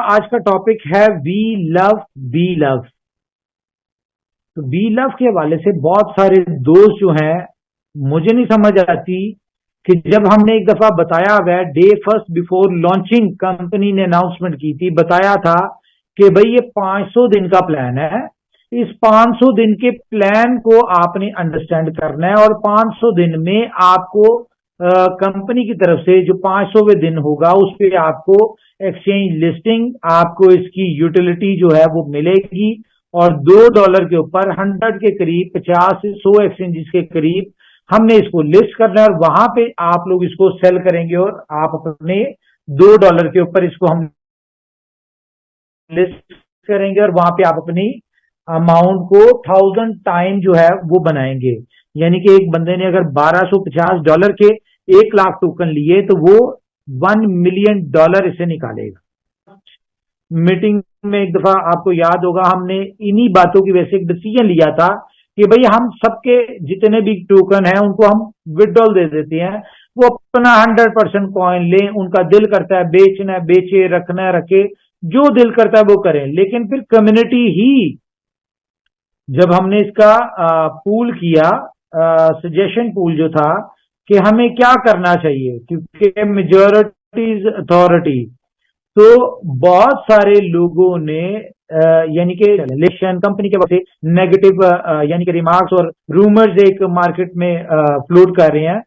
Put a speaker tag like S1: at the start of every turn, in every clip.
S1: आज का टॉपिक है वी लव बी लव। तो बी लव के हवाले से बहुत सारे दोस्त जो हैं, मुझे नहीं समझ आती कि जब हमने एक दफा बताया हुआ day first before launching company ने अनाउंसमेंट की थी, बताया था कि भाई ये 500 दिन का प्लान है। इस 500 दिन के प्लान को आपने अंडरस्टैंड करना है और 500 दिन में आपको कंपनी की तरफ से जो 500वें दिन होगा उस पर आपको एक्सचेंज लिस्टिंग, आपको इसकी यूटिलिटी जो है वो मिलेगी और $2 के ऊपर 100 के करीब 50 से 100 एक्सचेंजेस के करीब हमने इसको लिस्ट करना है और वहां पे आप लोग इसको सेल करेंगे और आप अपने $2 के ऊपर इसको हम लिस्ट करेंगे और वहां पे आप अपनी अमाउंट को 1000 टाइम जो है वो बनाएंगे। यानी कि एक बंदे ने अगर $1250 के 1 लाख टोकन लिए तो वो $1 मिलियन इसे निकालेगा। मीटिंग में एक दफा आपको याद होगा हमने इन्हीं बातों की वजह से एक डिसीजन लिया था कि भाई हम सबके जितने भी टोकन हैं उनको हम विड्रॉल दे देते हैं, वो अपना 100% कॉइन लें, उनका दिल करता है बेचना है बेचे, रखना है रखे, जो दिल करता है वो करें। लेकिन फिर कम्युनिटी ही जब हमने इसका पूल किया, सजेशन पूल जो था कि हमें क्या करना चाहिए, क्योंकि मेजॉरिटी इज अथॉरिटी, तो बहुत सारे लोगों ने यानी कि इलेक्शन कंपनी के वजह से नेगेटिव यानी कि रिमार्क्स और रूमर्स एक मार्केट में फ्लोट कर रहे हैं।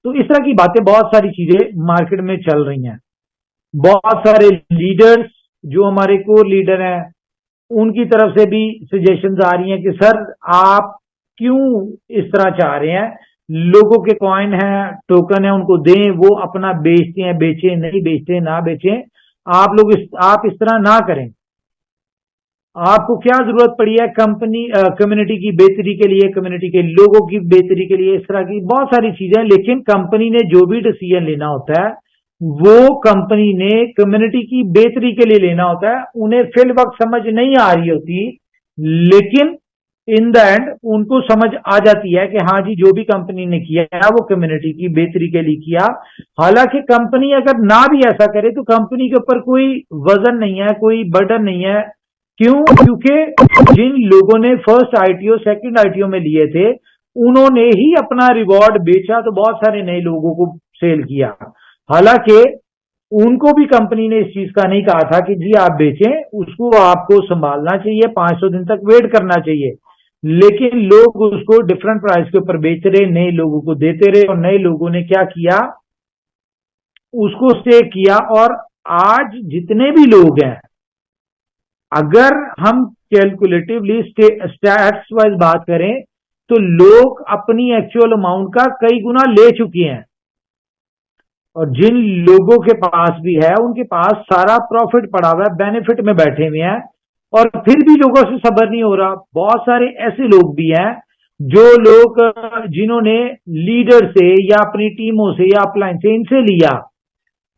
S1: तो इस तरह की बातें, बहुत सारी चीजें मार्केट में चल रही हैं। बहुत सारे लीडर्स जो हमारे कोर लीडर हैं उनकी तरफ से भी सजेशंस आ रही हैं कि सर आप क्यों इस तरह चाह रहे हैं, लोगों के कॉइन है, टोकन है, उनको दें, वो अपना बेचते हैं, बेचें, नहीं बेचते ना बेचें, आप इस तरह ना करें। आपको क्या जरूरत पड़ी है कम्युनिटी की बेहतरी के लिए, कम्युनिटी के लोगों की बेहतरी के लिए, इस तरह की बहुत सारी चीजें। लेकिन कंपनी ने जो भी डिसीजन लेना होता है वो कंपनी ने कम्युनिटी की बेहतरी के लिए लेना होता है। उन्हें फिल वक्त समझ नहीं आ रही होती, लेकिन इन द एंड उनको समझ आ जाती है कि हाँ जी जो भी कंपनी ने किया है वो कम्युनिटी की बेहतरी के लिए किया। हालांकि कंपनी अगर ना भी ऐसा करे तो कंपनी के ऊपर कोई वजन नहीं है, कोई बर्डन नहीं है। क्यों? क्योंकि जिन लोगों ने फर्स्ट आईटीओ सेकंड आईटीओ में लिए थे उन्होंने ही अपना रिवॉर्ड बेचा, तो बहुत सारे नए लोगों को सेल किया। हालांकि उनको भी कंपनी ने इस चीज का नहीं कहा था कि जी आप बेचें, उसको आपको संभालना चाहिए, 500 दिन तक वेट करना चाहिए। लेकिन लोग उसको डिफरेंट प्राइस के ऊपर बेच रहे, नए लोगों को देते रहे और नए लोगों ने क्या किया, उसको स्टेक किया। और आज जितने भी लोग हैं, अगर हम कैलकुलेटिवली स्टैट्स वाइज बात करें तो लोग अपनी एक्चुअल अमाउंट का कई गुना ले चुके हैं और जिन लोगों के पास भी है उनके पास सारा प्रॉफिट पड़ा हुआ है, बेनिफिट में बैठे हुए हैं और फिर भी लोगों से सब्र नहीं हो रहा। बहुत सारे ऐसे लोग भी हैं जो लोग जिन्होंने लीडर से या अपनी टीमों से या अपलाइन से इनसे लिया,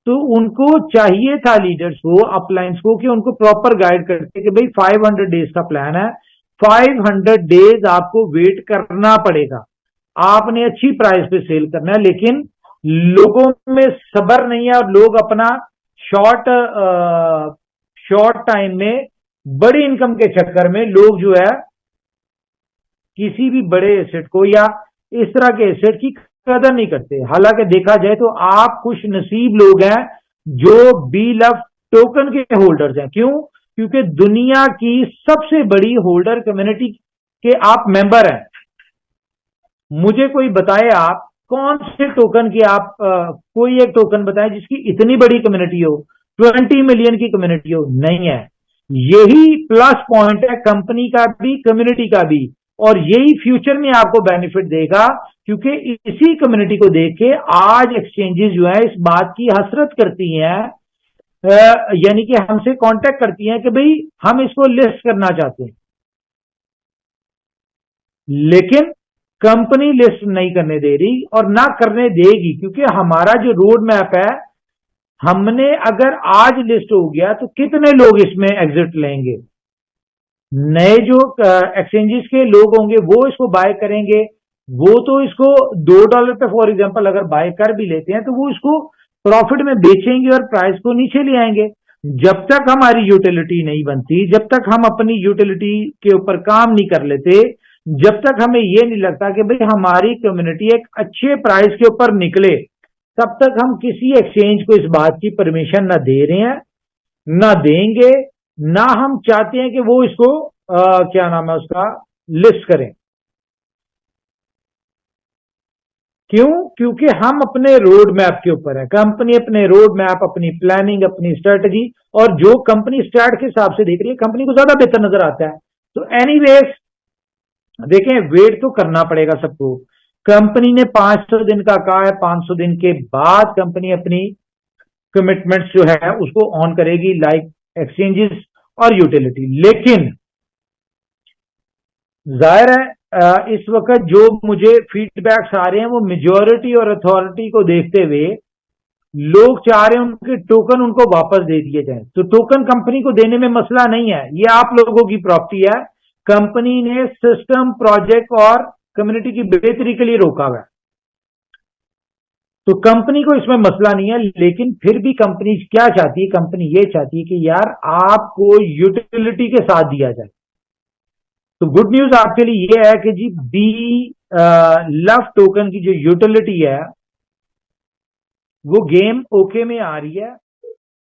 S1: तो उनको चाहिए था लीडर्स को, अपलाइंस को, कि उनको प्रॉपर गाइड करते कि भाई 500 डेज का प्लान है, 500 डेज आपको वेट करना पड़ेगा, आपने अच्छी प्राइस पे सेल करना है। लेकिन लोगों में सब्र नहीं है और लोग अपना शॉर्ट टाइम में बड़ी इनकम के चक्कर में लोग जो है किसी भी बड़े एसेट को या इस तरह के एसेट की कदर नहीं करते। हालांकि देखा जाए तो आप खुश नसीब लोग हैं जो बी लव टोकन के होल्डर्स हैं। क्यों? क्योंकि दुनिया की सबसे बड़ी होल्डर कम्युनिटी के आप मेंबर हैं। मुझे कोई बताए आप कौन से टोकन की आप कोई एक टोकन बताएं जिसकी इतनी बड़ी कम्युनिटी हो, 20 मिलियन की कम्युनिटी हो। नहीं है। यही प्लस पॉइंट है कंपनी का भी, कम्युनिटी का भी, और यही फ्यूचर में आपको बेनिफिट देगा। क्योंकि इसी कम्युनिटी को देख के आज एक्सचेंजेस जो है इस बात की हसरत करती हैं, यानी कि हमसे कांटेक्ट करती हैं कि भाई हम इसको लिस्ट करना चाहते हैं, लेकिन कंपनी लिस्ट नहीं करने दे रही और ना करने देगी। क्योंकि हमारा जो रोड मैप है, हमने अगर आज लिस्ट हो गया तो कितने लोग इसमें एग्जिट लेंगे, नए जो एक्सचेंजेस के लोग होंगे वो इसको बाय करेंगे, वो तो इसको $2 पे फॉर एग्जांपल अगर बाय कर भी लेते हैं तो वो इसको प्रॉफिट में बेचेंगे और प्राइस को नीचे ले आएंगे। जब तक हमारी यूटिलिटी नहीं बनती, जब तक हम अपनी यूटिलिटी के ऊपर काम नहीं कर लेते, जब तक हमें ये नहीं लगता कि भाई हमारी कम्युनिटी एक अच्छे प्राइस के ऊपर निकले, तब तक हम किसी एक्सचेंज को इस बात की परमिशन ना दे रहे हैं, ना देंगे, ना हम चाहते हैं कि वो इसको क्या नाम है उसका, लिस्ट करें। क्यों? क्योंकि हम अपने रोड मैप के ऊपर है, कंपनी अपने रोड मैप, अपनी प्लानिंग, अपनी स्ट्रेटजी, और जो कंपनी स्टार्ट के हिसाब से देख रही है, कंपनी को ज्यादा बेहतर नजर आता है। तो एनीवेज देखें, वेट तो करना पड़ेगा सबको। कंपनी ने 500 दिन का कहा है, 500 दिन के बाद कंपनी अपनी कमिटमेंट्स जो है उसको ऑन करेगी, लाइक एक्सचेंजेस और यूटिलिटी। लेकिन जाहिर है इस वक्त जो मुझे फीडबैक्स आ रहे हैं वो मेजॉरिटी और अथॉरिटी को देखते हुए लोग चाह रहे हैं उनके टोकन उनको वापस दे दिए जाएं। तो टोकन कंपनी को देने में मसला नहीं है, ये आप लोगों की प्रॉपर्टी है। कंपनी ने सिस्टम, प्रोजेक्ट और कम्युनिटी की बेहतरी के लिए रोका हुआ है, तो कंपनी को इसमें मसला नहीं है। लेकिन फिर भी कंपनी क्या चाहती है? कंपनी ये चाहती है कि यार आपको यूटिलिटी के साथ दिया जाए। तो गुड न्यूज आपके लिए ये है कि जी बी लव टोकन की जो यूटिलिटी है वो गेम ओके में आ रही है।